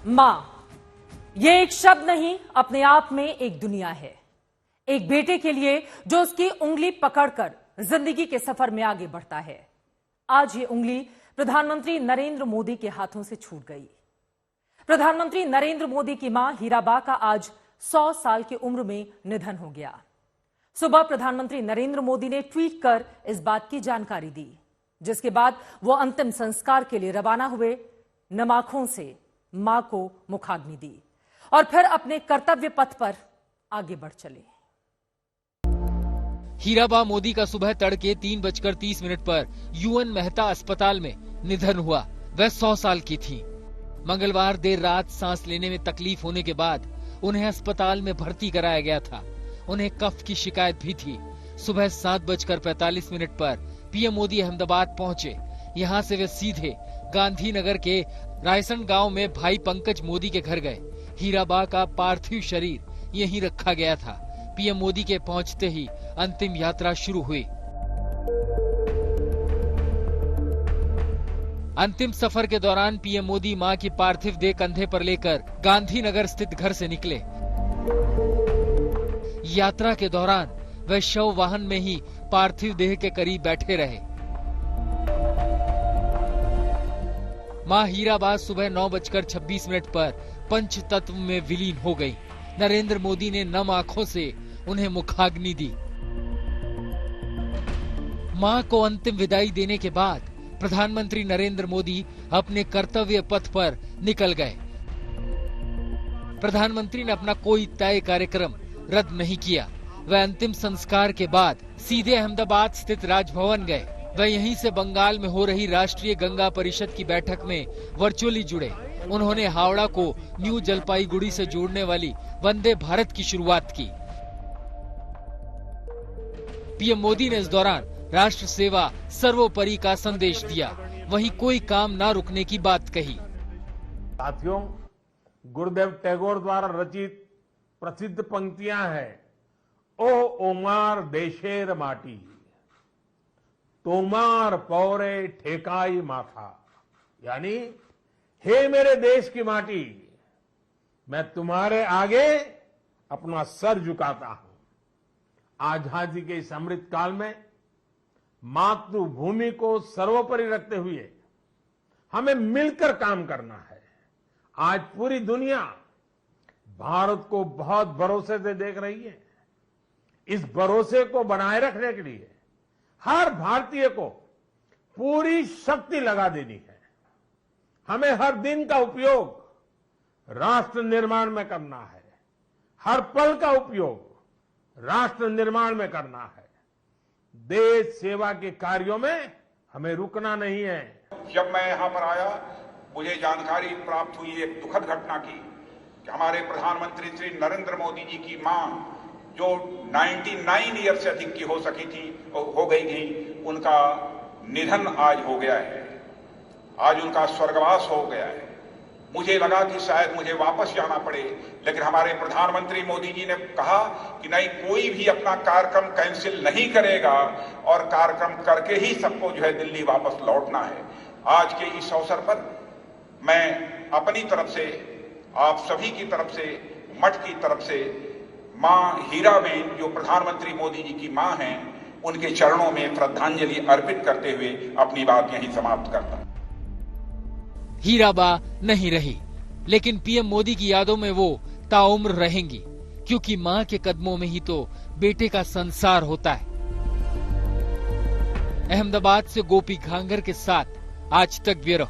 मां, ये एक शब्द नहीं, अपने आप में एक दुनिया है। एक बेटे के लिए जो उसकी उंगली पकड़कर जिंदगी के सफर में आगे बढ़ता है। आज ये उंगली प्रधानमंत्री नरेंद्र मोदी के हाथों से छूट गई। प्रधानमंत्री नरेंद्र मोदी की मां हीराबा का आज 100 साल की उम्र में निधन हो गया। सुबह प्रधानमंत्री नरेंद्र मोदी ने ट्वीट कर इस बात की जानकारी दी, जिसके बाद वो अंतिम संस्कार के लिए रवाना हुए। नम आंखों से मां को मुखाग्नि दी और फिर अपने कर्तव्य पथ पर आगे बढ़ चले। हीराबा मोदी का सुबह तड़के 3:30 पर यूएन मेहता अस्पताल में निधन हुआ। वह 100 साल की थी। मंगलवार देर रात सांस लेने में तकलीफ होने के बाद उन्हें अस्पताल में भर्ती कराया गया था। उन्हें कफ की शिकायत भी थी। सुबह 7:45 पर पीएम मोदी अहमदाबाद पहुंचे। यहां से वे सीधे गांधीनगर के रायसन गांव में भाई पंकज मोदी के घर गए। हीराबा का पार्थिव शरीर यहीं रखा गया था। पीएम मोदी के पहुंचते ही अंतिम यात्रा शुरू हुई। अंतिम सफर के दौरान पीएम मोदी मां की पार्थिव देह कंधे पर लेकर गांधीनगर स्थित घर से निकले। यात्रा के दौरान वह शव वाहन में ही पार्थिव देह के करीब बैठे रहे। मां हीराबा सुबह 9:26 पर पंचतत्व में विलीन हो गई। नरेंद्र मोदी ने नम आंखों से उन्हें मुखाग्नि दी। मां को अंतिम विदाई देने के बाद प्रधानमंत्री नरेंद्र मोदी अपने कर्तव्य पथ पर निकल गए। प्रधानमंत्री ने अपना कोई तय कार्यक्रम रद्द नहीं किया। वह अंतिम संस्कार के बाद सीधे अहमदाबाद स्थित राजभवन गए। वह यहीं से बंगाल में हो रही राष्ट्रीय गंगा परिषद की बैठक में वर्चुअली जुड़े। उन्होंने हावड़ा को न्यू जलपाईगुड़ी से जोड़ने वाली वंदे भारत की शुरुआत की। पीएम मोदी ने इस दौरान राष्ट्र सेवा सर्वोपरि का संदेश दिया। वहीं कोई काम ना रुकने की बात कही। साथियों, गुरुदेव टैगोर द्वारा रचित प्रसिद्ध पंक्तियां हैं, ओ ओमार देशेर माटी, तोमार पौरे ठेकाई माथा। यानी, हे मेरे देश की माटी, मैं तुम्हारे आगे अपना सर झुकाता हूं। आजादी के इस अमृत काल में मातृभूमि को सर्वोपरि रखते हुए हमें मिलकर काम करना है। आज पूरी दुनिया भारत को बहुत भरोसे से देख रही है। इस भरोसे को बनाए रखने के लिए हर भारतीय को पूरी शक्ति लगा देनी है। हमें हर दिन का उपयोग राष्ट्र निर्माण में करना है। हर पल का उपयोग राष्ट्र निर्माण में करना है। देश सेवा के कार्यों में हमें रुकना नहीं है। जब मैं यहां पर आया, मुझे जानकारी प्राप्त हुई एक दुखद घटना की कि हमारे प्रधानमंत्री श्री नरेंद्र मोदी जी की मां, जो 99 ईयर से अधिक की हो गई थी, उनका निधन आज हो गया है। आज उनका स्वर्गवास हो गया है। मुझे लगा कि शायद मुझे वापस जाना पड़े, लेकिन हमारे प्रधानमंत्री मोदी जी ने कहा कि नहीं, कोई भी अपना कार्यक्रम कैंसिल नहीं करेगा और कार्यक्रम करके ही सबको जो है दिल्ली वापस लौटना है। आज के इस अवसर पर मैं अपनी तरफ से, आप सभी की तरफ से, मठ की तरफ से मां हीराबेन, जो प्रधानमंत्री मोदी जी की मां हैं, उनके चरणों में श्रद्धांजलि अर्पित करते हुए अपनी बात यहीं समाप्त करता हूं। हीराबा नहीं रही, लेकिन पीएम मोदी की यादों में वो ताउम्र रहेंगी, क्योंकि मां के कदमों में ही तो बेटे का संसार होता है। अहमदाबाद से गोपी घांगर के साथ आज तक ब्यूरो।